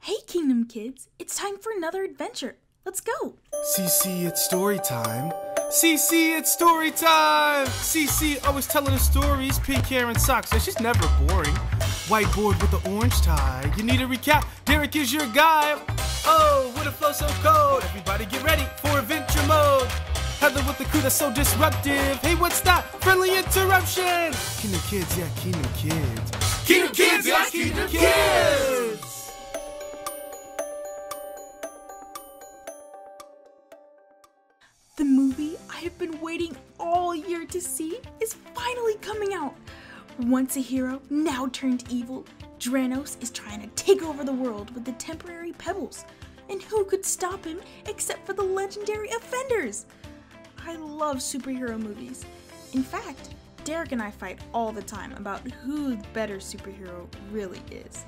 Hey Kingdom Kids, it's time for another adventure. Let's go. Cece, it's story time. Cece, it's story time. Cece always telling the stories, pink hair and socks, and she's never boring. Whiteboard with the orange tie. You need a recap? Derek is your guy. Oh, with a flow so cold. Everybody get ready for adventure mode. Heather with the crew that's so disruptive. Hey, what's that? Friendly interruption. Kingdom Kids, yeah, Kingdom Kids. Kingdom Kids, yeah, Kingdom Kids. The movie I have been waiting all year to see is finally coming out. Once a hero, now turned evil, Dranos is trying to take over the world with the temporary pebbles. And who could stop him except for the legendary Offenders? I love superhero movies. In fact, Derek and I fight all the time about who the better superhero really is.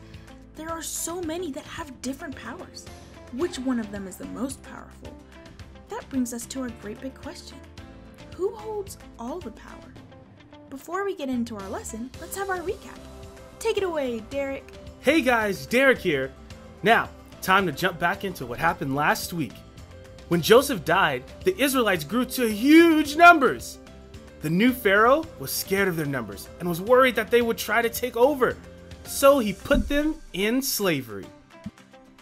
There are so many that have different powers. Which one of them is the most powerful? That brings us to our great big question. Who holds all the power? Before we get into our lesson, let's have our recap. Take it away, Derek. Hey guys, Derek here. Now, time to jump back into what happened last week. When Joseph died, the Israelites grew to huge numbers. The new Pharaoh was scared of their numbers and was worried that they would try to take over. So he put them in slavery.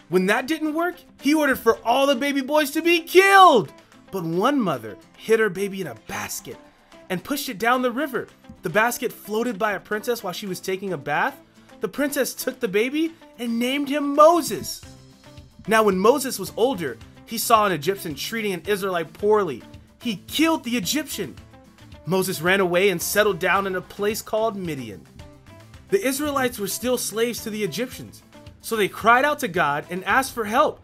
When that didn't work, he ordered for all the baby boys to be killed. But one mother hid her baby in a basket and pushed it down the river. The basket floated by a princess while she was taking a bath. The princess took the baby and named him Moses. Now when Moses was older, he saw an Egyptian treating an Israelite poorly. He killed the Egyptian. Moses ran away and settled down in a place called Midian. The Israelites were still slaves to the Egyptians. So they cried out to God and asked for help.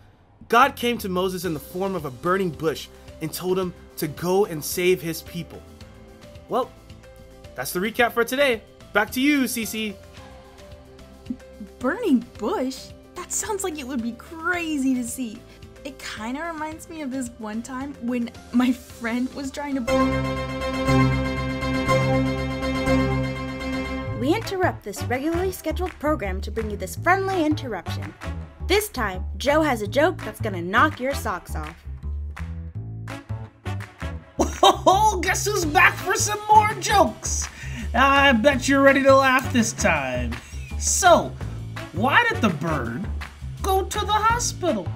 God came to Moses in the form of a burning bush and told him to go and save his people. Well, that's the recap for today. Back to you, Cece. Burning bush? That sounds like it would be crazy to see. It kind of reminds me of this one time when my friend was trying to... We interrupt this regularly scheduled program to bring you this friendly interruption. This time, Joe has a joke that's gonna knock your socks off. Oh, guess who's back for some more jokes? I bet you're ready to laugh this time. So, why did the bird go to the hospital?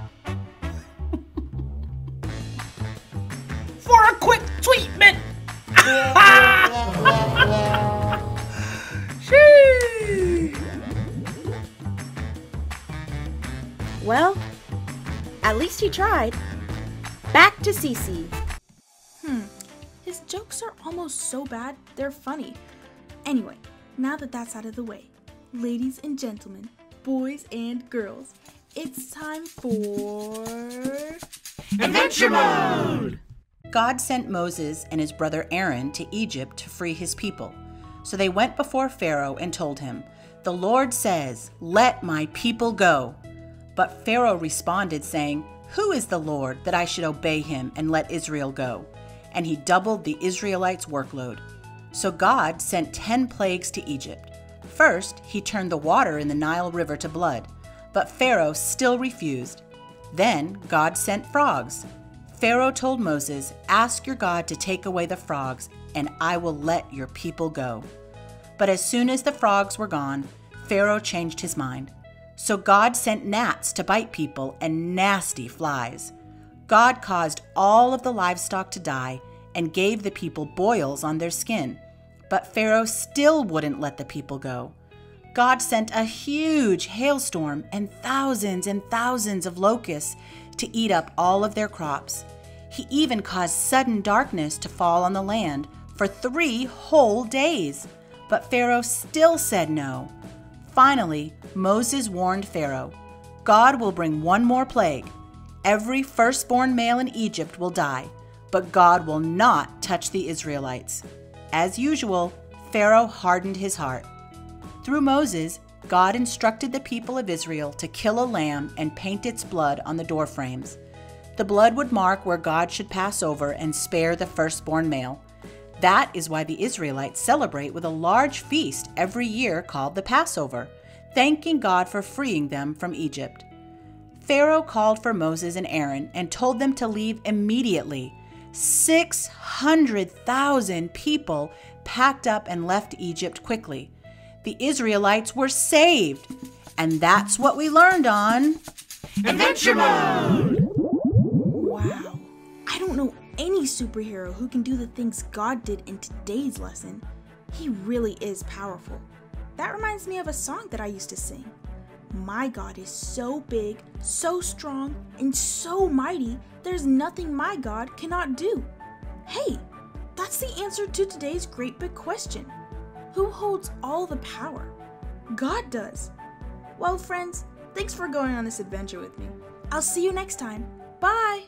For a quick treatment! Well, at least he tried. Back to Cece. His jokes are almost so bad, they're funny. Anyway, now that that's out of the way, ladies and gentlemen, boys and girls, it's time for... Adventure Mode! God sent Moses and his brother Aaron to Egypt to free his people. So they went before Pharaoh and told him, "The Lord says, 'Let my people go.' But Pharaoh responded, saying, 'Who is the Lord that I should obey him and let Israel go?' And he doubled the Israelites' workload. So God sent 10 plagues to Egypt. First, he turned the water in the Nile River to blood, but Pharaoh still refused. Then God sent frogs. Pharaoh told Moses, "Ask your God to take away the frogs, and I will let your people go." But as soon as the frogs were gone, Pharaoh changed his mind. So God sent gnats to bite people and nasty flies. God caused all of the livestock to die and gave the people boils on their skin. But Pharaoh still wouldn't let the people go. God sent a huge hailstorm and thousands of locusts to eat up all of their crops. He even caused sudden darkness to fall on the land for 3 whole days. But Pharaoh still said no. Finally, Moses warned Pharaoh, "God will bring one more plague. Every firstborn male in Egypt will die, but God will not touch the Israelites." As usual, Pharaoh hardened his heart. Through Moses, God instructed the people of Israel to kill a lamb and paint its blood on the doorframes. The blood would mark where God should pass over and spare the firstborn male. That is why the Israelites celebrate with a large feast every year called the Passover, thanking God for freeing them from Egypt. Pharaoh called for Moses and Aaron and told them to leave immediately. 600,000 people packed up and left Egypt quickly. The Israelites were saved. And that's what we learned on Adventure Mode! Wow. I don't know any superhero who can do the things God did in today's lesson. He really is powerful. That reminds me of a song that I used to sing. My God is so big, so strong, and so mighty, there's nothing my God cannot do. Hey, that's the answer to today's great big question. Who holds all the power? God does. Well, friends, thanks for going on this adventure with me. I'll see you next time. Bye!